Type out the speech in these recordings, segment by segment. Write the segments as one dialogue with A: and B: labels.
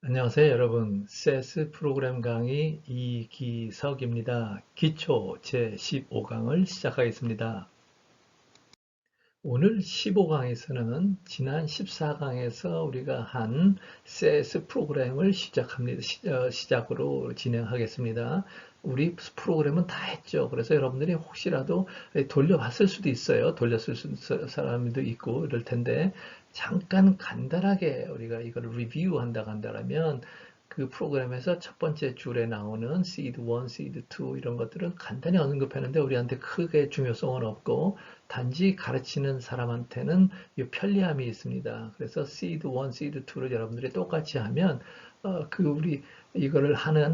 A: 안녕하세요, 여러분. CS 프로그램 강의 이기석입니다. 기초 제15강을 시작하겠습니다. 오늘 15강에서는 지난 14강에서 우리가 한 CS 프로그램을 시작으로 진행하겠습니다. 우리 프로그램은 다 했죠. 그래서 여러분들이 혹시라도 돌려봤을 수도 있어요. 돌렸을 사람도 있고 이럴 텐데 잠깐 간단하게 우리가 이걸 리뷰한다고 한다면 그 프로그램에서 첫 번째 줄에 나오는 seed 1, seed 2 이런 것들은 간단히 언급했는데 우리한테 크게 중요성은 없고 단지 가르치는 사람한테는 이 편리함이 있습니다. 그래서 seed 1, seed 2를 여러분들이 똑같이 하면 우리 이거를 하는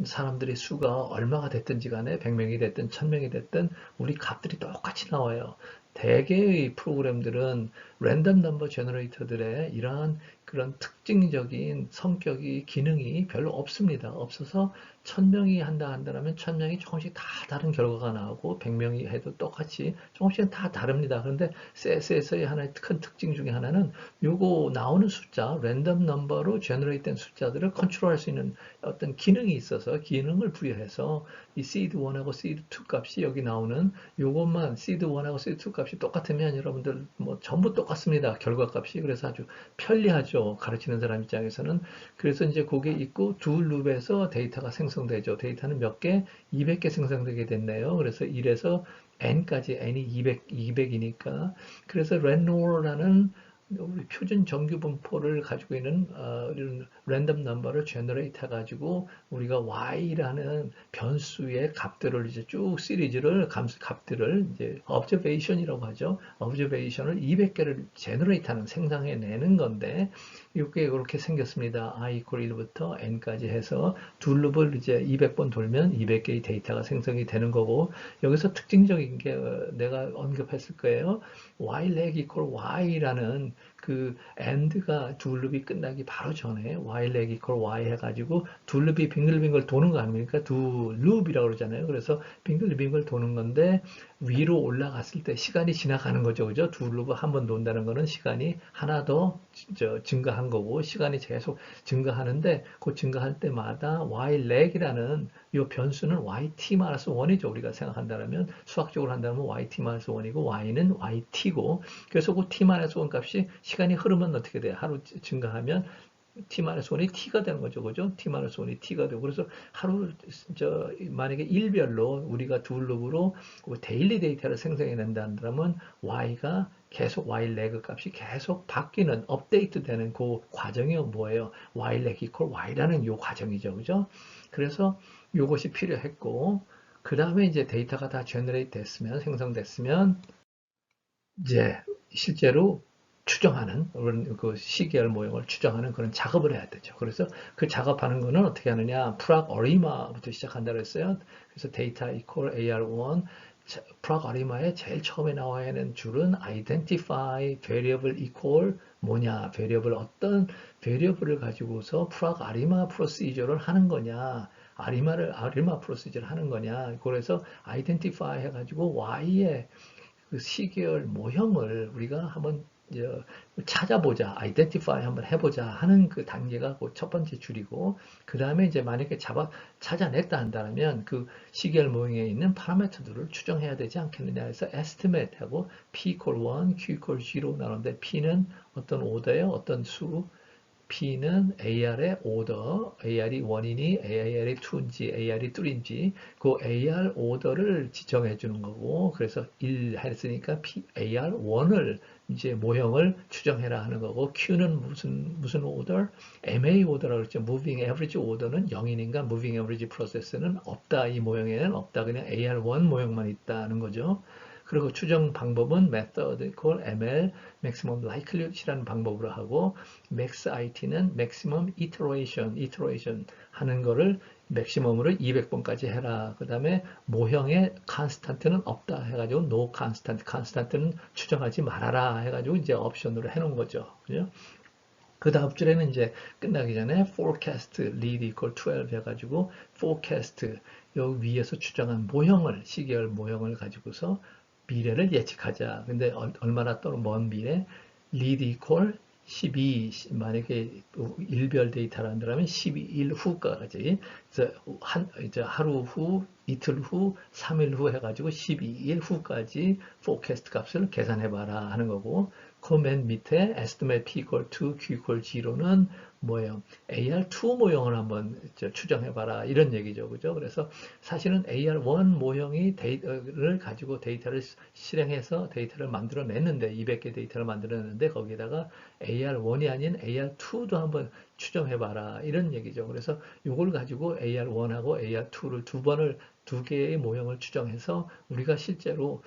A: 사람들의 수가 얼마가 됐든지 간에 100명이 됐든 1000명이 됐든 우리 값들이 똑같이 나와요. 대개의 프로그램들은 랜덤 넘버 제너레이터들의 이러한 그런 특징적인 성격이 기능이 별로 없습니다. 없어서 1000명이 한다면 1000명이 조금씩 다 다른 결과가 나오고 100명이 해도 똑같이 조금씩은 다 다릅니다. 그런데 CSS의 하나의 큰 특징 중에 하나는 요거 나오는 숫자, 랜덤 넘버로 제너레이트 된 숫자들을 컨트롤할 수 있는 어떤 기능이 있어서 기능을 부여해서 이 seed 1하고 seed 2 값이 여기 나오는 요것만 seed 1하고 seed 2 값이 똑같으면 여러분들 뭐 전부 똑같습니다. 결과 값이. 그래서 아주 편리하죠. 가르치는 사람 입장에서는. 그래서 이제 그게 있고 두 룹에서 데이터가 생성되죠. 데이터는 몇 개? 200개 생성되게 됐네요. 그래서 1에서 n까지 n이 200이니까 그래서 랜롤라는 우리 표준 정규 분포를 가지고 있는 이런 랜덤 넘버를 제너레이트 해가지고 우리가 y라는 변수의 값들을 이제 쭉 시리즈를 값들을 이제 observation이라고 하죠. observation을 200개를 제너레이트하는 생성해내는 건데 이게 이렇게 생겼습니다. i equal 1부터 n까지 해서 두 룹을 이제 200번 돌면 200개의 데이터가 생성이 되는 거고 여기서 특징적인 게 내가 언급했을 거예요. y leg equal y라는 그 end가 두 룹이 끝나기 바로 전에 y leg equal y 해가지고 두 룹이 빙글빙글 도는 거 아닙니까? 두 룹이라고 그러잖아요. 그래서 빙글빙글 도는 건데 위로 올라갔을 때 시간이 지나가는 거죠. 그죠? 두 룹을 한 번 돈다는 거는 시간이 하나 더 증가한 거고 시간이 계속 증가하는데 그 증가할 때마다 y leg이라는 이 변수는 yt-1이죠. 우리가 생각한다면 수학적으로 한다면 yt-1이고 y는 yt고 그래서 그 t-1 값이 시간이 흐르면 어떻게 돼요? 하루 증가하면 t-1이 t가 되는 거죠. 그죠? t-1이 t가 되고 그래서 하루 만약에 일별로 우리가 두 룹으로 데일리 데이터를 생성해 낸다면 y가 계속 y leg 값이 계속 바뀌는 업데이트 되는 그 과정이 뭐예요? y leg equal y라는 요 과정이죠. 그죠? 그래서 요것이 필요했고 그 다음에 이제 데이터가 다 제너레이트 됐으면 생성됐으면 이제 실제로 추정하는 그런 그 시계열 모형을 추정하는 그런 작업을 해야 되죠. 그래서 그 작업하는 거는 어떻게 하느냐? 프락 어리마부터 시작한다고 했어요. 그래서 데이터 equal AR1 프락 어리마의 제일 처음에 나와야 하는 줄은 identify variable equal 뭐냐? variable 어떤 variable을 가지고서 프락 아리마 프로시저를 하는 거냐? 아리마 프로시저를 하는 거냐? 그래서 identify 해가지고 y의 그 시계열 모형을 우리가 한번 찾아보자, identify 한번 해보자 하는 그 단계가 그 첫 번째 줄이고, 그 다음에 이제 만약에 찾아냈다 한다면 그 시계열 모형에 있는 파라미터들을 추정해야 되지 않겠느냐 해서 estimate 하고 p equal 1, q equal 0 나오는데 p는 어떤 오더예요? 어떤 수? P는 AR의 오더, AR이 1이니, AR이 2인지, AR이 3인지, 그 AR 오더를 지정해 주는 거고, 그래서 1 했으니까 AR1을 이제 모형을 추정해라 하는 거고, Q는 무슨 오더? MA 오더라고 그랬죠. Moving Average 오더는 0이니까 Moving Average Process는 없다. 이 모형에는 없다. 그냥 AR1 모형만 있다는 거죠. 그리고 추정 방법은 method called ML, maximum likelihood이라는 방법으로 하고 max it는 maximum iteration 하는 거를 맥시멈으로 200번까지 해라. 그 다음에 모형의 constant는 없다 해가지고 no constant는 추정하지 말아라 해가지고 이제 옵션으로 해놓은 거죠. 그죠? 그 다음 줄에는 이제 끝나기 전에 forecast lead equal 12 해가지고 forecast 여기 위에서 추정한 모형을 시계열 모형을 가지고서 미래를 예측하자. 근데 얼마나 또는 먼 미래 lead equal 만약에 일별 데이터를 한다면 12일 후까지, 그래서 이제 하루 후, 이틀 후, 3일 후 해가지고 12일 후까지 forecast 값을 계산해봐라 하는 거고, 그 맨 밑에 estimate p equal to q equal 0는 뭐예요? AR2 모형을 한번 추정해봐라 이런 얘기죠, 그죠? 그래서 사실은 AR1 모형이 데이터를 가지고 데이터를 실행해서 데이터를 만들어냈는데 200개 데이터를 만들어냈는데 거기다가 AR1이 아닌 AR2도 한번 추정해봐라 이런 얘기죠. 그래서 이걸 가지고 AR1하고 AR2를 두 개의 모형을 추정해서 우리가 실제로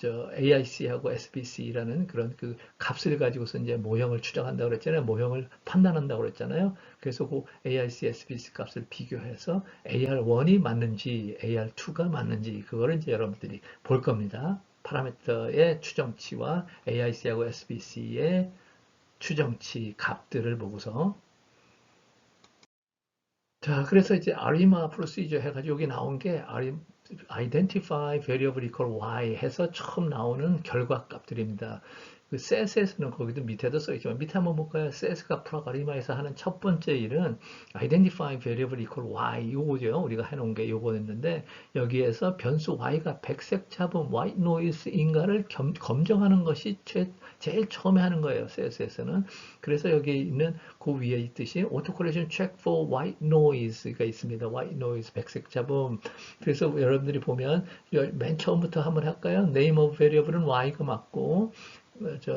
A: AIC하고 SBC라는 그런 그 값을 가지고서 이제 모형을 추정한다고 그랬잖아요. 모형을 판단한다고 그랬잖아요. 그래서 그 AIC, SBC 값을 비교해서 AR1이 맞는지 AR2가 맞는지 그거를 이제 여러분들이 볼 겁니다. 파라미터의 추정치와 AIC하고 SBC의 추정치 값들을 보고서 자, 그래서 이제 ARIMA 프로시저 해가지고 여기 나온 게 Identify Variable Equal Y 해서 처음 나오는 결과 값들입니다. 그 CSS는 거기도 밑에도 써있지만 밑에 한번 볼까요? CS가 프로가리마에서 하는 첫 번째 일은 Identify Variable Equal Y 요거죠. 우리가 해놓은 게 요거였는데 여기에서 변수 Y가 백색 잡음 White Noise인가를 검정하는 것이 제일 처음에 하는 거예요. CSS는. 그래서 여기 있는 그 위에 있듯이 Autocorrelation Check for White Noise가 있습니다. White Noise 백색 잡음. 그래서 여러분들이 보면 맨 처음부터 한번 할까요? Name of Variable은 Y가 맞고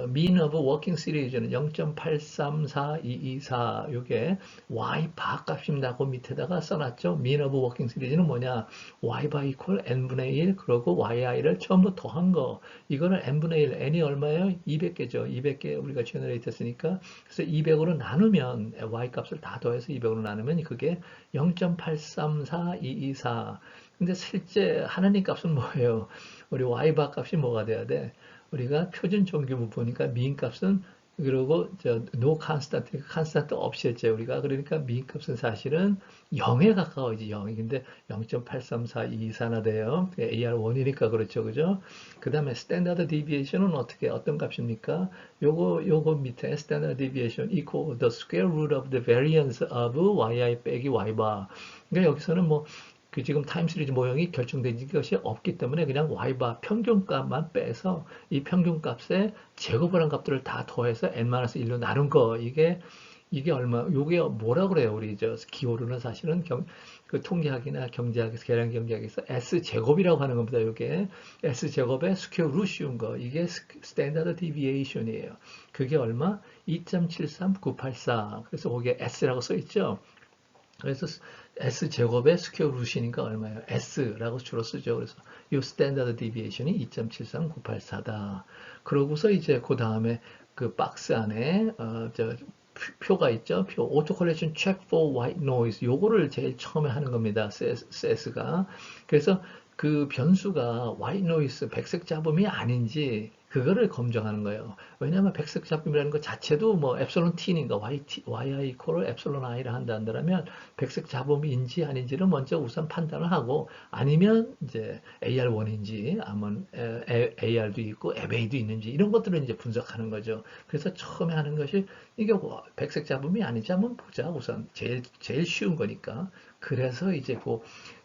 A: mean of working series는 0.834224 요게 y 바 값입니다. 그 밑에다가 써놨죠. mean of working series는 뭐냐? y 바 equal n분의 1 그러고 yi를 처음부터 더한 거. 이거는 n분의 1, n이 얼마예요? 200개죠. 200개 우리가 제너레이트 했으니까 그래서 200으로 나누면 y 값을 다 더해서 200으로 나누면 그게 0.834224. 근데 실제 하나님 값은 뭐예요? 우리 y 바 값이 뭐가 돼야 돼? 우리가 표준 종교부 보니까 미인 값은 그리고 no constant, constant 없이 했죠 우리가. 그러니까 미인 값은 사실은 0에 가까워지 0이. 근데 0.834224나 돼요. AR1이니까 그렇죠. 그죠? 그 다음에 standard deviation은 어떤 값입니까? 요거 밑에 standard deviation equal the square root of the variance of yi 빼기 y바. 그러니까 여기서는 뭐 지금 타임 시리즈 모형이 결정된 것이 없기 때문에 그냥 y바 평균값만 빼서 이 평균값에 제곱을 한 값들을 다 더해서 n-1로 나눈 거 이게 얼마 요게 뭐라 그래요? 우리 기호로는 사실은 그 통계학이나 경제학에서 계량 경제학에서 s 제곱이라고 하는 겁니다. 요게 s 제곱의 스퀘어 루트인 거 이게 스탠다드 디비에이션이에요. 그게 얼마? 2.73984. 그래서 거기에 s라고 써 있죠. 그래서 S제곱의 스퀘어 루트니까 얼마예요? S라고 주로 쓰죠. 그래서 이 스탠다드 디비에이션이 2.73984다. 그러고서 이제 그 다음에 그 박스 안에 표가 있죠. 표 Auto Correlation Check for White Noise 요거를 제일 처음에 하는 겁니다. CS가. 그래서 그 변수가 White Noise 백색 잡음이 아닌지 그거를 검증하는 거예요. 왜냐하면 백색 잡음이라는 것 자체도 뭐 엡실론 t니까 yi 이퀄을 엡실론 i라 한다면 백색 잡음인지 아닌지를 먼저 우선 판단을 하고 아니면 이제 AR1인지 아니면 AR도 있고 FA도 있는지 이런 것들을 이제 분석하는 거죠. 그래서 처음에 하는 것이 이게 백색 잡음이 아닌지 한번 보자. 우선 제일 쉬운 거니까. 그래서 이제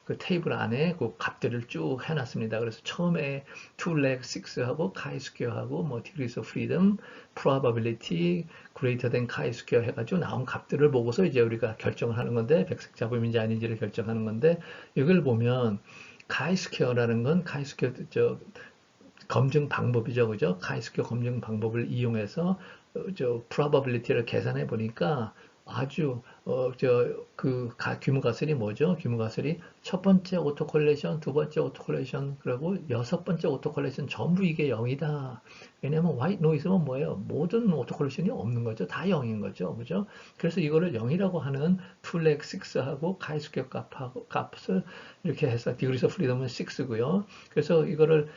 A: 그 테이블 안에 그 값들을 쭉 해놨습니다. 그래서 처음에 2leg 6하고 chi-square하고 뭐 degrees of freedom, probability, greater than chi-square 해가지고 나온 값들을 보고서 이제 우리가 결정을 하는 건데 백색 잡음인지 아닌지를 결정하는 건데 이걸 보면 chi-square라는 건 chi-square 검증 방법이죠, 그죠? chi-square 검증 방법을 이용해서 probability를 계산해 보니까 아주 그 규모 가설이 뭐죠? 규모 가설이 첫 번째 오토 콜레이션, 두 번째 오토 콜레이션, 그리고 여섯 번째 오토 콜레이션 전부 이게 0이다. 왜냐면 화이트 노이즈는 뭐예요? 모든 오토 콜레이션이 없는 거죠. 다 0인 거죠. 그죠? 그래서 이거를 0이라고 하는 2leg 6하고 카이스퀘어 값을 이렇게 해서 degrees of freedom은 6고요. 그래서 이거를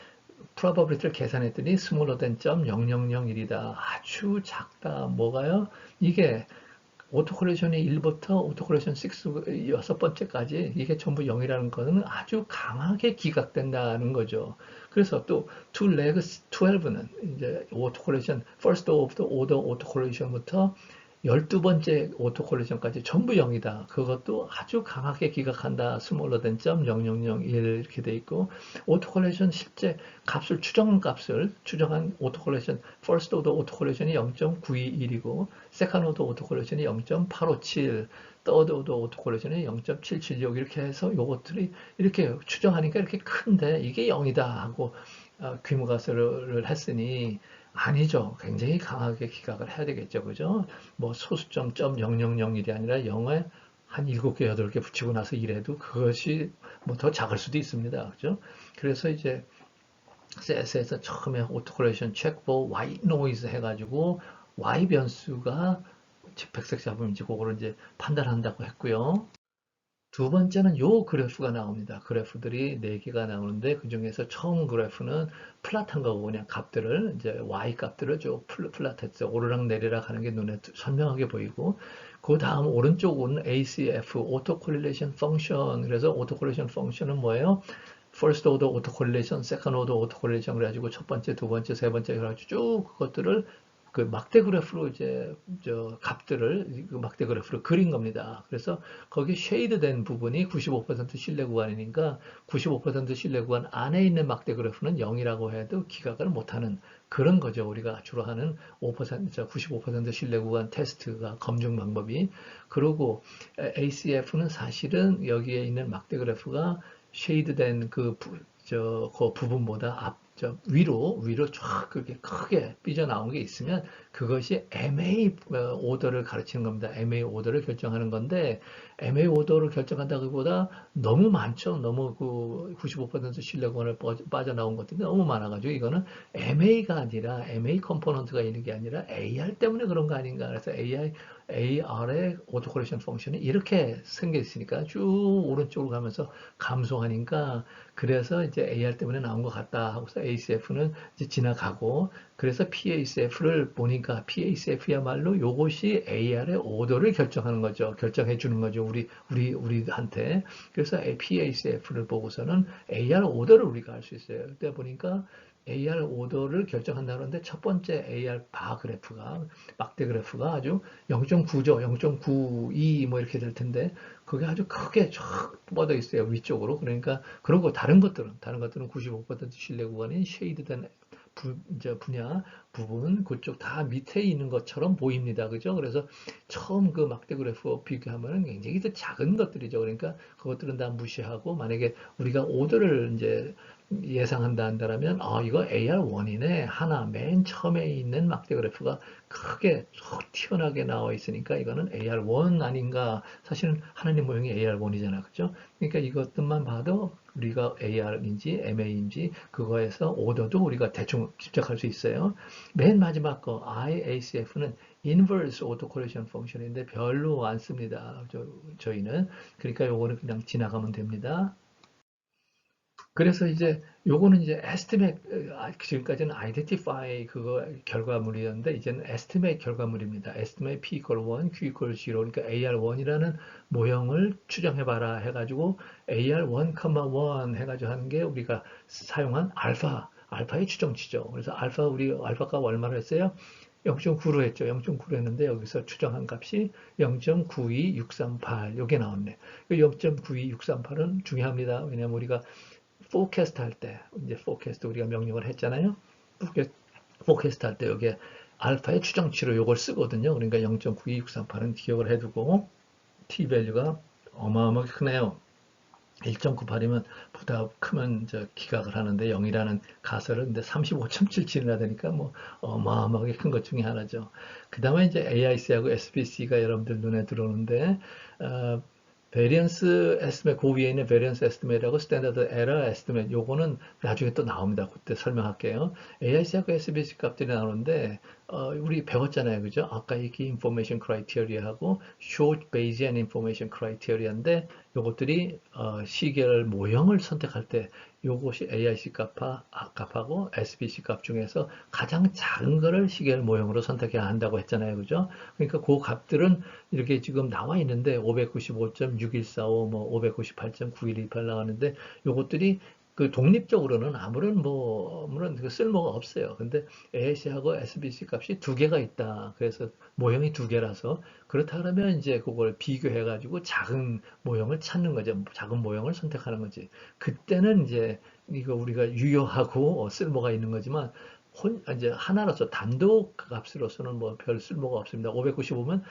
A: probability를 계산했더니 smaller than .0001이다. 아주 작다. 뭐가요? 이게 오토콜레이션이 1부터 오토콜레이션 6 여섯 번째까지 이게 전부 0이라는 거는 아주 강하게 기각된다는 거죠. 그래서 또 to leg 12는 이제 오토콜레이션 first of the order 오토콜레이션부터 12번째 오토콜레이션까지 전부 0이다. 그것도 아주 강하게 기각한다. 스몰러 된 점 0001 이렇게 돼 있고 오토콜레이션 실제 값을 추정한 오토콜레이션 first order 오토콜레이션이 0.921이고 세컨 오더 오토콜레이션이 0.857, third order 오토콜레이션이 0.776 이렇게 해서 요것들이 이렇게 추정하니까 이렇게 큰데 이게 0이다 하고 귀무가설을 했으니 아니죠. 굉장히 강하게 기각을 해야 되겠죠. 그죠? 뭐 소수점 .0001이 아니라 0에 한 7개, 8개 붙이고 나서 이래도 그것이 뭐 더 작을 수도 있습니다. 그죠? 그래서 이제 CS에서 처음에 오토콜레이션 체크보 white noise 해가지고 Y 변수가 백색 잡음인지 그거를 이제 판단한다고 했고요. 두 번째는 요 그래프가 나옵니다. 그래프들이 4개가 나오는데 그 중에서 처음 그래프는 플랫한 거고 그냥 값들을 이제 Y 값들을 쭉 플랫했어요. 오르락 내리락 하는 게 눈에 선명하게 보이고 그 다음 오른쪽은 ACF 오토 콜릴레이션 펑션. 그래서 오토 콜릴레이션 펑션은 뭐예요? First order auto correlation, second order auto correlation 그래가지고 첫 번째, 두 번째, 세 번째 해가지고 쭉 그것들을 그 막대 그래프로 이제 저 값들을 그 막대 그래프로 그린 겁니다. 그래서 거기 쉐이드된 부분이 95% 신뢰 구간이니까 95% 신뢰 구간 안에 있는 막대 그래프는 0이라고 해도 기각을 못하는 그런 거죠. 우리가 주로 하는 5%, 95% 신뢰 구간 테스트가 검증 방법이. 그리고 ACF는 사실은 여기에 있는 막대 그래프가 쉐이드된 그 부분보다 위로 쫙 그렇게 크게 삐져나온 게 있으면 그것이 MA 오더를 가르치는 겁니다. MA 오더를 결정하는 건데 MA 오더를 결정한다기보다 너무 많죠. 너무 그 95% 신뢰권을 빠져나온 것들이 너무 많아가지고 이거는 MA가 아니라 MA 컴포넌트가 있는 게 아니라 AR 때문에 그런 거 아닌가. 그래서 AR의 오토 코렉션 펑션이 이렇게 생겨 있으니까 쭉 오른쪽으로 가면서 감소하니까 그래서 이제 AR 때문에 나온 것 같다 하고서 ACF는 이제 지나가고 그래서 PACF를 보니까 PACF야말로 요것이 AR의 오더를 결정하는 거죠. 결정해 주는 거죠. 우리한테. 그래서 PACF를 보고서는 AR 오더를 우리가 알 수 있어요. 그때 보니까 AR 오더를 결정한다는데 첫 번째 AR 바 그래프가 막대 그래프가 아주 0.9죠. 0.92 뭐 이렇게 될 텐데 그게 아주 크게 쫙 뻗어 있어요. 위쪽으로. 그러니까 그리고 다른 것들은 95% 신뢰 구간인 쉐이드된 이제 분야 부분 그쪽 다 밑에 있는 것처럼 보입니다. 그죠? 그래서 처음 그 막대 그래프 비교하면 굉장히 더 작은 것들이죠. 그러니까 그것들은 다 무시하고 만약에 우리가 오더를 이제 예상한다 한다면 이거 AR1이네 하나 맨 처음에 있는 막대 그래프가 크게 툭 튀어나게 나와 있으니까 이거는 AR1 아닌가 사실은 하나님 모형이 AR1이잖아 그죠? 그러니까 이것들만 봐도 우리가 AR인지 MA인지 그거에서 오더도 우리가 대충 집착할 수 있어요. 맨 마지막 거 IACF는 inverse autocorrelation function인데 별로 안 씁니다. 저희는 그러니까 요거는 그냥 지나가면 됩니다. 그래서 이제 요거는 이제 estimate 지금까지는 identify 그거 결과물이었는데 이제는 estimate 결과물입니다. estimate p equal 1, q equal 0 그러니까 AR1이라는 모형을 추정해 봐라 해가지고 AR1, 1 해가지고 하는 게 우리가 사용한 알파의 추정치죠. 그래서 우리 알파 값 얼마로 했어요? 0.9로 했죠. 0.9로 했는데 여기서 추정한 값이 0.92638 요게 나왔네. 0.92638은 중요합니다. 왜냐면 우리가 포캐스트 할 때, 이제 포캐스트 우리가 명령을 했잖아요. 포캐스트 할 때 여기에 알파의 추정치로 이걸 쓰거든요. 그러니까 0.92638은 기억을 해두고 t 밸류가 어마어마하게 크네요. 1.98이면 보다 크면 기각을 하는데 0이라는 가설은 근데 35.77이나 되니까 뭐 어마어마하게 큰 것 중에 하나죠. 그 다음에 이제 AIC하고 SBC가 여러분들 눈에 들어오는데 베리언스 에스티메이트 그 위에 있는 베리언스 에스티메이트하고 스탠다드 에러 에스티메이트 요거는 나중에 또 나옵니다. 그때 설명할게요. AIC하고 SBC 값들이 나오는데 우리 배웠잖아요. 그죠? 아까 이게 information criteria하고 short Bayesian information criteria인데 요것들이 시계열 모형을 선택할 때 요것이 AIC 값하고 SBC 값 중에서 가장 작은 거를 시계열 모형으로 선택해야 한다고 했잖아요. 그죠? 그러니까 그 값들은 이렇게 지금 나와 있는데 595.6145, 뭐 598.9128 나가는데 요것들이 그 독립적으로는 아무런 그 쓸모가 없어요. 근데 AIC하고 SBC 값이 두 개가 있다. 그래서 모형이 두 개라서 그렇다 그러면 이제 그걸 비교해 가지고 작은 모형을 찾는 거죠. 작은 모형을 선택하는 거지. 그때는 이제 이거 우리가 유효하고 쓸모가 있는 거지만 이제 하나로서 단독 값으로서는 뭐 별 쓸모가 없습니다. 595면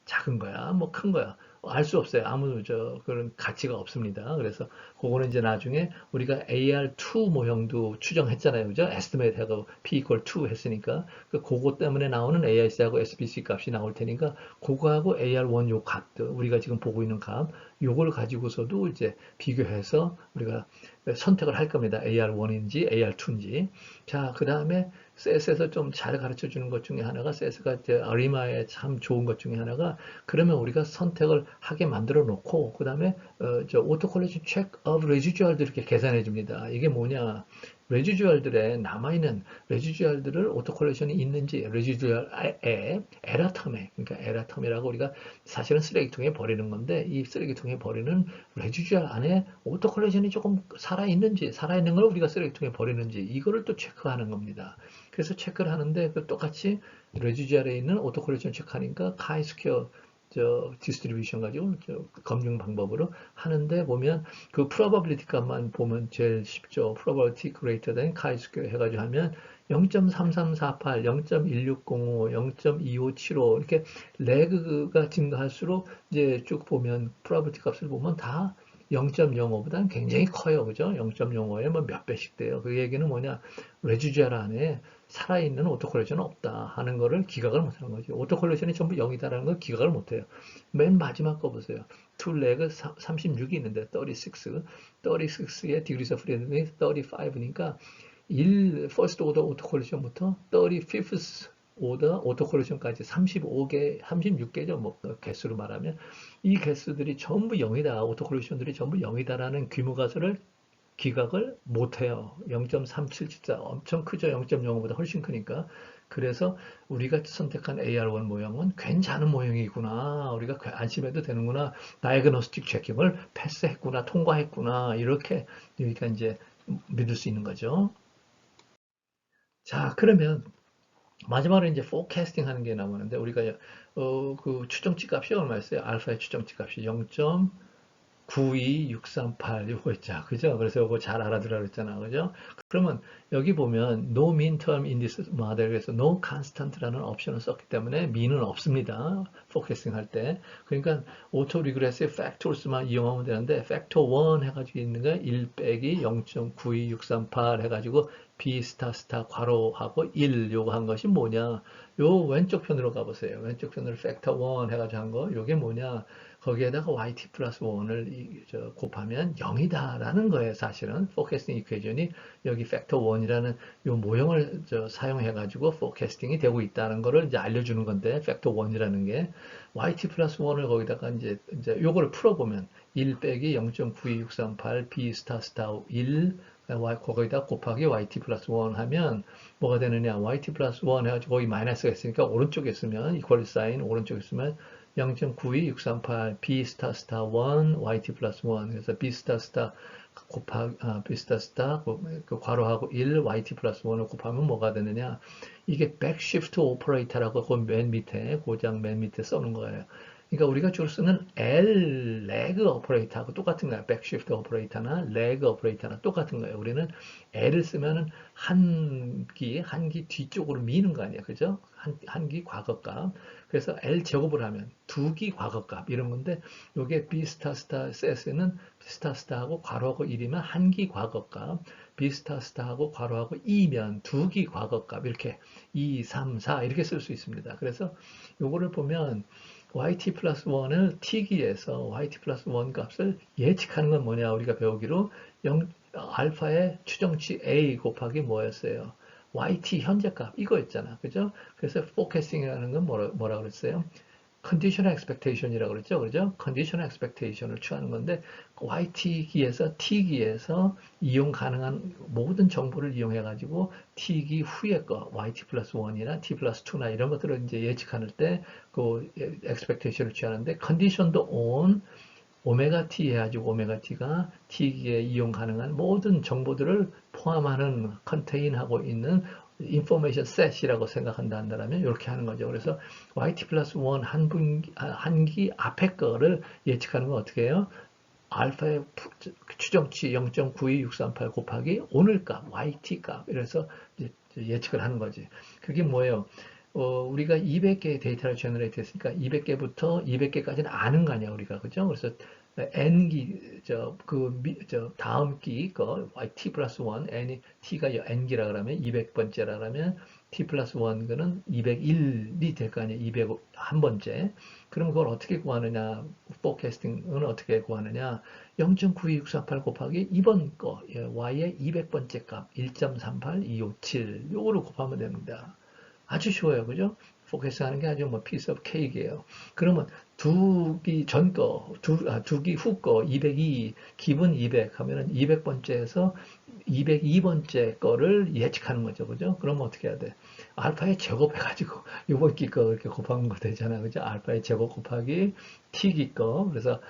A: 작은 거야, 뭐 큰 거야. 알 수 없어요. 아무 그런 가치가 없습니다. 그래서 그거는 이제 나중에 우리가 AR2 모형도 추정했잖아요. 그죠? estimate 하고 P equal 2 했으니까 그거 때문에 나오는 AIC하고 SBC 값이 나올 테니까 그거하고 AR1 요 값들 우리가 지금 보고 있는 값 요걸 가지고서도 이제 비교해서 우리가 선택을 할 겁니다. AR1인지 AR2인지. 자, 그 다음에 셋에서 좀 잘 가르쳐 주는 것 중에 하나가 셋가 이제 아리마의 참 좋은 것 중에 하나가 그러면 우리가 선택을 하게 만들어 놓고 그 다음에 저 오토 콜리전 체크 오브 레지듀얼들 이렇게 계산해 줍니다. 이게 뭐냐? 레지듀얼들에 남아있는 레지듀얼들을 오토 콜렉션이 있는지 레지듀얼에 에라텀에 그러니까 에라텀이라고 우리가 사실은 쓰레기통에 버리는 건데 이 쓰레기통에 버리는 레지듀얼 안에 오토 콜렉션이 조금 살아있는지 살아있는 걸 우리가 쓰레기통에 버리는지 이거를 또 체크하는 겁니다. 그래서 체크를 하는데 그 똑같이 레지듀얼에 있는 오토 콜렉션 체크하니까 카이스퀘어 디스트리뷰션 가지고 검증 방법으로 하는데 보면 그 probability 값만 보면 제일 쉽죠. probability greater than chi-square 해가지고 하면 0.3348, 0.1605, 0.2575 이렇게 레그가 증가할수록 이제 쭉 보면 probability 값을 보면 다 0.05보다는 굉장히 커요. 그죠? 0.05에 뭐 몇 배씩 돼요. 그 얘기는 뭐냐? 레지듀얼 안에 살아있는 오토콜레이션은 없다 하는 거를 기각을 못하는 거지. 오토콜레이션이 전부 0이다라는 걸 기각을 못해요. 맨 마지막 거 보세요. 툴렉은 36이 있는데 36, 36의 degrees of freedom이 35니까 1first order 오토콜레이션부터 35th order 오토콜레이션까지 35개, 36개죠. 뭐 개수로 말하면 이 개수들이 전부 0이다. 오토콜레이션들이 전부 0이다라는 규모가설을 기각을 못해요. 0.377 엄청 크죠. 0.05보다 훨씬 크니까. 그래서 우리가 선택한 AR1 모형은 괜찮은 모형이구나. 우리가 안심해도 되는구나. 다이그노스틱 체킹을 패스했구나. 통과했구나. 이렇게 우리가 이제 믿을 수 있는 거죠. 자, 그러면 마지막으로 이제 포캐스팅 하는 게 남았는데 우리가 그 추정치 값이 얼마였어요? 알파의 추정치 값이 0. 92638 요거 있죠. 그죠? 그래서 요거 잘 알아들으라 그랬잖아. 그죠? 그러면 여기 보면 no mean term in this model 그래서 no constant라는 옵션을 썼기 때문에 mean은 없습니다. 포커싱 할 때. 그러니까 auto regressive factors만 이용하면 되는데 factor 1 해가지고 있는 거 1 빼기 0.92638 해가지고 b 스타 스타 괄호하고 1 요거 한 것이 뭐냐? 요 왼쪽 편으로 가보세요. 왼쪽 편으로 factor 1 해가지고 한 거. 요게 뭐냐? 거기에다가 yt 플러스 1을 곱하면 0이다라는 거예요. 사실은 포캐스팅 이퀘이션이 여기 팩터 1이라는 요 모형을 사용해 가지고 포캐스팅이 되고 있다는 거를 이제 알려주는 건데 팩터 1이라는 게 yt 플러스 1을 거기다가 이제 요거를 풀어보면 1 빼기 0.92638 b 스타 스타 1 거기다 곱하기 yt 플러스 1 하면 뭐가 되느냐 yt 플러스 1 해가지고 거기 마이너스가 있으니까 오른쪽에 쓰면 이퀄 사인 오른쪽에 쓰면 0.92638 b 스타 스타 1 yt 플러스 1 그래서 b 스타 스타 곱하기 b 스타 스타 그 괄호하고 1 yt 플러스 1을 곱하면 뭐가 되느냐 이게 백시프트 오퍼레이터라고 그 맨 밑에 고장 맨 밑에 써놓은 거예요. 그러니까 우리가 주로 쓰는 L 레그 오퍼레이터하고 똑같은 거예요. 백시프트 오퍼레이터나 레그 오퍼레이터나 똑같은 거예요. 우리는 L을 쓰면은 한 기 뒤쪽으로 미는 거 아니에요. 그죠? 한 기 과거값. 그래서 L 제곱을 하면 두 기 과거값 이런 건데 요게 B 스타 스타 셋에는 스타 스타하고 괄호하고 1이면 한 기 과거값 B 스타 스타하고 괄호하고 2면 두 기 과거값 이렇게 2, 3, 4 이렇게 쓸 수 있습니다. 그래서 요거를 보면 yt 플러스 1을 t기에서 yt 플러스 1 값을 예측하는 건 뭐냐 우리가 배우기로 알파의 추정치 a 곱하기 뭐였어요? YT 현재값 이거였잖아. 그죠? 그래서 forecasting이라는 건 뭐라 그랬어요? conditional expectation이라고 그랬죠. 그죠? conditional expectation을 취하는 건데 YT기에서 T기에서 이용 가능한 모든 정보를 이용해 가지고 T기 후에 거 YT 플러스 1이나 T 플러스 2나 이런 것들을 이제 예측할 때 그 expectation을 취하는데 condition도 on 오메가 T 해가지고 오메가 T가 T기에 이용 가능한 모든 정보들을 포함하는 컨테인하고 있는 인포메이션 셋이라고 생각한다면 이렇게 하는 거죠. 그래서 YT 플러스 1 한기 앞에 거를 예측하는 건 어떻게 해요? 알파의 추정치 0.92638 곱하기 오늘 값, YT 값. 이래서 예측을 하는 거지. 그게 뭐예요? 우리가 200개의 데이터를 제너레이트 했으니까 200개부터 200개까지는 아는 거 아니야, 우리가. 그죠? 그래서 n기, 다음 기, t 플러스 1, t가 n기라 그러면 200번째라 그러면 t 플러스 1, 그는 201이 될 거 아니야, 201번째. 그럼 그걸 어떻게 구하느냐, 포캐스팅은 어떻게 구하느냐, 0.92648 곱하기 이번 거, y의 200번째 값, 1.38257, 요거를 곱하면 됩니다. 아주 쉬워요. 그죠? 포커스 하는 게 아주 뭐 piece of cake이에요. 그러면 두기 전 거, 두기 후 거, 202, 기본 200 하면은 200번째에서 202번째 거를 예측하는 거죠. 그죠? 그러면 어떻게 해야 돼? 알파의 제곱 해가지고, 이번 기 거 이렇게 곱하는 거 되잖아. 그죠? 알파의 제곱 곱하기 t기 거. 그래서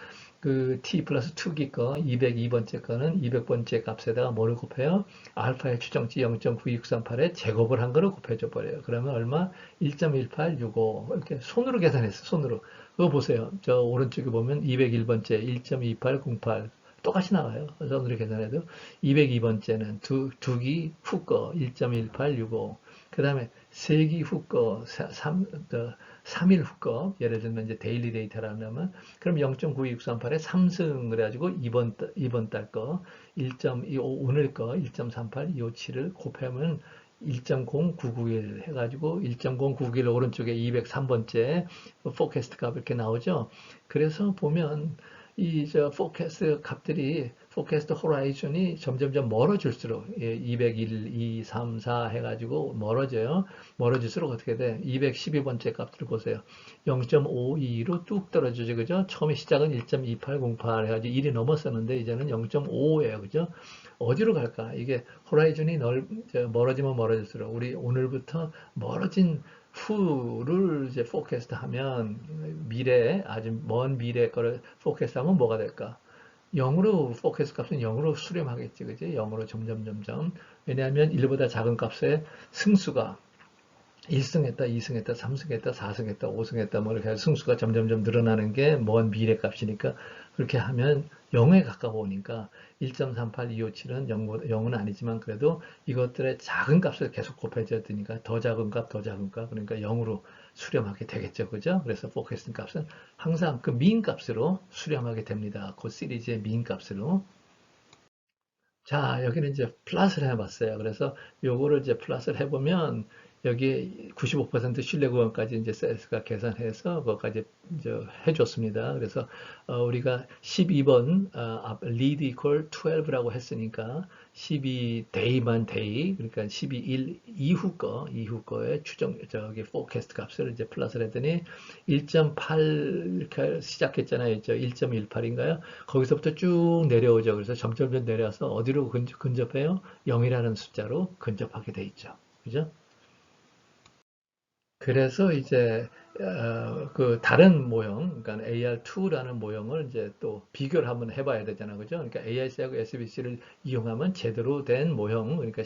A: 그 t 플러스 2기 거, 202번째 거는 200번째 값에다가 뭐를 곱해요? 알파의 추정치 0.9638에 제곱을 한 거를 곱해줘 버려요. 그러면 얼마? 1.1865. 이렇게 손으로 계산했어, 손으로. 그거 보세요. 저 오른쪽에 보면 201번째 1.2808. 똑같이 나와요. 손으로 계산해도. 202번째는 두기 후 거 1.1865. 그 다음에 세기 후 거, 3일 후 거, 예를 들면 이제 데일리 데이터라면, 그럼 0.92638에 3승을 해가지고 이번 달 거, 1.25, 오늘 거 1.38257을 곱하면 1.0991 해가지고 1.0991 오른쪽에 203번째 포캐스트 값 이렇게 나오죠. 그래서 보면 이 포캐스트 값들이 포캐스트 호라이즌이 점점점 멀어질수록 201, 2, 3, 4 해가지고 멀어져요. 멀어질수록 어떻게 돼? 212번째 값들을 보세요. 0.52로 뚝 떨어지죠. 그죠? 처음에 시작은 1.2808 해가지고 1이 넘었었는데 이제는 0.55예요. 그죠? 어디로 갈까? 이게 호라이즌이 멀어지면 멀어질수록 우리 오늘부터 멀어진 후를 이제 포캐스트 하면 미래, 아주 먼 미래 거를 포캐스트 하면 뭐가 될까? 0으로 포커스 값은 0으로 수렴하겠지, 그지? 0으로 점점. 왜냐하면 1보다 작은 값에 승수가 1승했다, 2승했다, 3승했다, 4승했다, 5승했다, 뭐 이렇게 해서 승수가 점점점 늘어나는 게 먼 미래 값이니까 그렇게 하면 0에 가까워오니까 1.38257은 0은 아니지만 그래도 이것들의 작은 값을 계속 곱해줘야 되니까 더 작은 값, 더 작은 값, 그러니까 0으로 수렴하게 되겠죠. 그죠? 그래서 포커싱 값은 항상 그 민 값으로 수렴하게 됩니다. 그 시리즈의 민 값으로. 자, 여기는 이제 플러스를 해봤어요. 그래서 요거를 이제 플러스를 해보면 여기에 95% 신뢰 구간까지 이제 셀스가 계산해서 그것까지 이제 해줬습니다. 그래서 우리가 12번 lead equal 12라고 했으니까 12 day만 day, 그러니까 12일 이후 거의 추정 저기 forecast 값을 이제 플러스를 했더니 1.8 이렇게 시작했잖아요. 1.18인가요? 거기서부터 쭉 내려오죠. 그래서 점점 내려와서 어디로 근접해요? 0이라는 숫자로 근접하게 돼 있죠. 그죠? 그래서 이제 그 다른 모형, 그러니까 AR2라는 모형을 이제 또 비교를 한번 해봐야 되잖아, 그죠? 그러니까 AIC하고 SBC를 이용하면 제대로 된 모형, 그러니까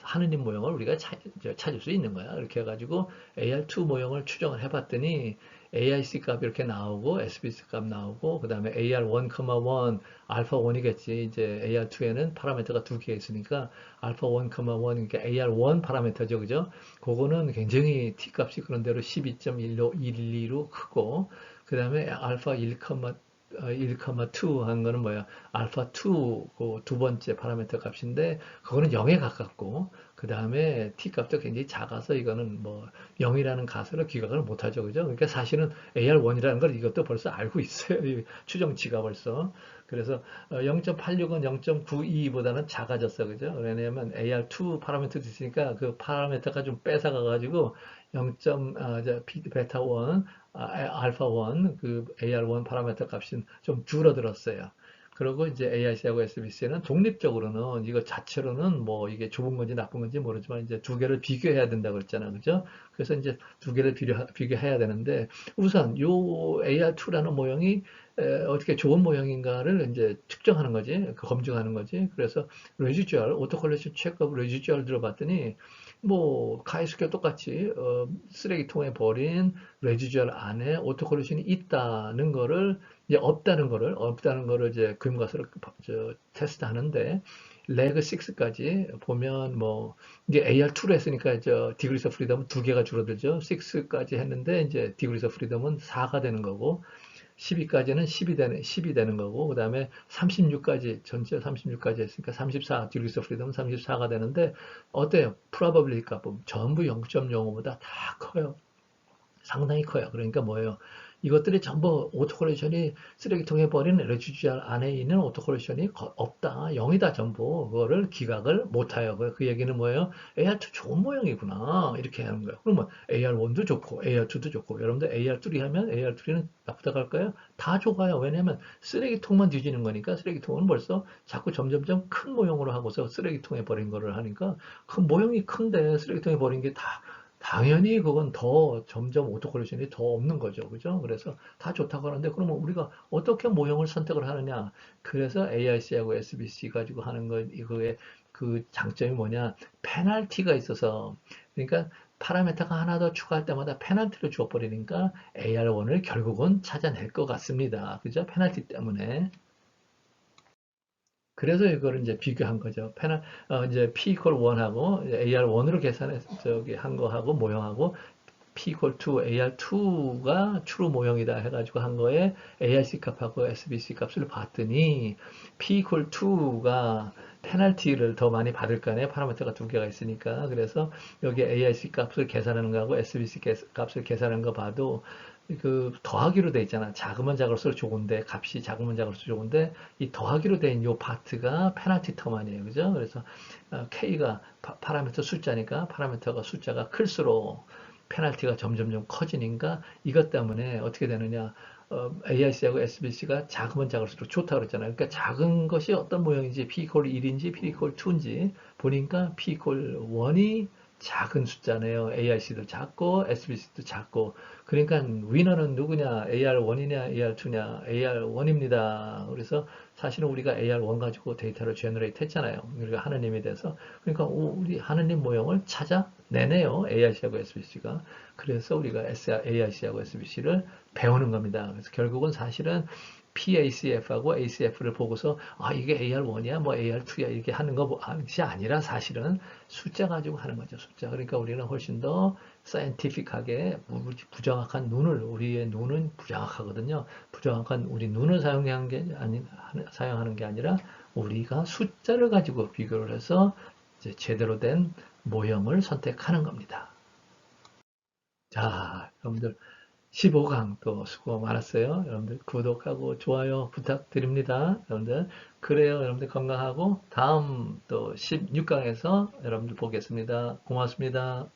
A: 하느님 모형을 우리가 찾을 수 있는 거야. 이렇게 해가지고 AR2 모형을 추정을 해봤더니 AIC 값 이렇게 나오고 SBC 값 나오고 그 다음에 AR1, 1 알파 1이겠지. 이제 AR2에는 파라미터가 두 개 있으니까 알파 1, 1 그러니까 AR1 파라미터죠, 그죠? 그거는 굉장히 T값이 그런 대로 12.112로 크고 그 다음에 알파 1, 1,2 한 거는 뭐야? 알파 2, 그두 번째 파라미터 값인데, 그거는 0에 가깝고, 그 다음에 t 값도 굉장히 작아서 이거는 뭐 0이라는 가설을 기각을 못하죠. 그죠? 그러니까 사실은 AR1이라는 걸 이것도 벌써 알고 있어요. 이 추정치가 벌써. 그래서 0.86은 0.92보다는 작아졌어. 그죠? 왜냐면 AR2 파라미터도 있으니까 그 파라미터가 좀 뺏어가가지고 0. 베타 1, 알파 1, 그 AR1 파라미터 값이 좀 줄어들었어요. 그리고 이제 AIC하고 SBC는 독립적으로는 이거 자체로는 뭐 이게 좋은 건지 나쁜 건지 모르지만 이제 두 개를 비교해야 된다고 그랬잖아. 그죠? 그래서 이제 두 개를 비교해야 되는데 우선 요 AR2라는 모형이 어떻게 좋은 모형인가를 이제 측정하는 거지, 검증하는 거지. 그래서 레지듀얼, 오토 컬렉션 체크업 레지듀얼 들어봤더니 뭐 카이스케 똑같이 쓰레기통에 버린 레지듀얼 안에 오토 컬렉션이 있다는 거를 이제 없다는 거를 이제 금과서를 테스트하는데 레그 6까지 보면 뭐 이게 AR2로 했으니까 저 디그리스 오브 프리덤은 두 개가 줄어들죠. 6까지 했는데 이제 디그리스 오브 프리덤은 4가 되는 거고 12까지는 10이 되는 거고, 그 다음에 36까지, 전체 36까지 했으니까 34, degrees of freedom 34가 되는데, 어때요? probability 값은 전부 0.05보다 다 커요. 상당히 커요. 그러니까 뭐예요? 이것들이 전부 오토콜레이션이 쓰레기통에 버린 레지듀얼 안에 있는 오토콜레이션이 없다. 0이다 전부. 그거를 기각을 못해요. 그 얘기는 뭐예요? AR2 좋은 모형이구나. 이렇게 하는 거예요. 그러면 AR1도 좋고 AR2도 좋고 여러분들 AR3 하면 AR3는 나쁘다고 할까요? 다 좋아요. 왜냐면 쓰레기통만 뒤지는 거니까 쓰레기통은 벌써 자꾸 점점점 큰 모형으로 하고서 쓰레기통에 버린 거를 하니까 그 모형이 큰데 쓰레기통에 버린 게다 당연히 그건 더 점점 오토콜리션이 더 없는 거죠. 그죠? 그래서 다 좋다고 하는데 그러면 우리가 어떻게 모형을 선택을 하느냐? 그래서 AIC하고 SBC 가지고 하는 거 이거의 그 장점이 뭐냐? 페널티가 있어서 그러니까 파라메타가 하나 더 추가할 때마다 페널티를 줘버리니까 AR1을 결국은 찾아낼 것 같습니다. 그죠? 페널티 때문에. 그래서 이거를 이제 비교한 거죠. 이제 P 이퀄 1하고 AR1으로 계산해서 저기 한 거하고 모형하고 P 이퀄 2, AR2가 true 모형이다 해가지고 한 거에 AIC 값하고 SBC 값을 봤더니 P 이퀄 2가 페널티를 더 많이 받을 거 아니에요. 파라미터가 두 개가 있으니까. 그래서 여기 AIC 값을 계산하는 거하고 SBC 값을 계산하는 거 봐도 그 더하기로 돼 있잖아. 작으면 작을수록 좋은데 값이 작으면 작을수록 좋은데 이 더하기로 된 이 파트가 페널티 텀 아니에요. 그죠? 그래서 K가 파라미터 숫자니까 파라미터가 숫자가 클수록 페널티가 점점점 커지니까 이것 때문에 어떻게 되느냐. AIC하고 SBC가 작으면 작을수록 좋다고 그랬잖아요. 그러니까 작은 것이 어떤 모형인지 P 이퀄 1인지 P 이퀄 2인지 보니까 P 이퀄 1이 작은 숫자네요. AIC도 작고 SBC도 작고 그러니까 위너는 누구냐? AR1이냐? AR2냐? AR1입니다. 그래서 사실은 우리가 AR1 가지고 데이터를 제너레이트 했잖아요. 우리가 하느님에 대해서. 그러니까 우리 하느님 모형을 찾아내네요. AIC하고 SBC가. 그래서 우리가 AIC하고 SBC를 배우는 겁니다. 그래서 결국은 사실은 PACF하고 ACF를 보고서 이게 AR1이야 뭐 AR2야 이렇게 하는 것이 아니라 사실은 숫자 가지고 하는 거죠. 숫자. 그러니까 우리는 훨씬 더 사이언티픽하게 부정확한 눈을 우리의 눈은 부정확하거든요. 부정확한 우리 눈을 사용하는 게 아니라 우리가 숫자를 가지고 비교를 해서 이제 제대로 된 모형을 선택하는 겁니다. 자, 여러분들 15강 또 수고 많았어요. 여러분들 구독하고 좋아요 부탁드립니다. 여러분들 그래요. 여러분들 건강하고 다음 또 16강에서 여러분들 보겠습니다. 고맙습니다.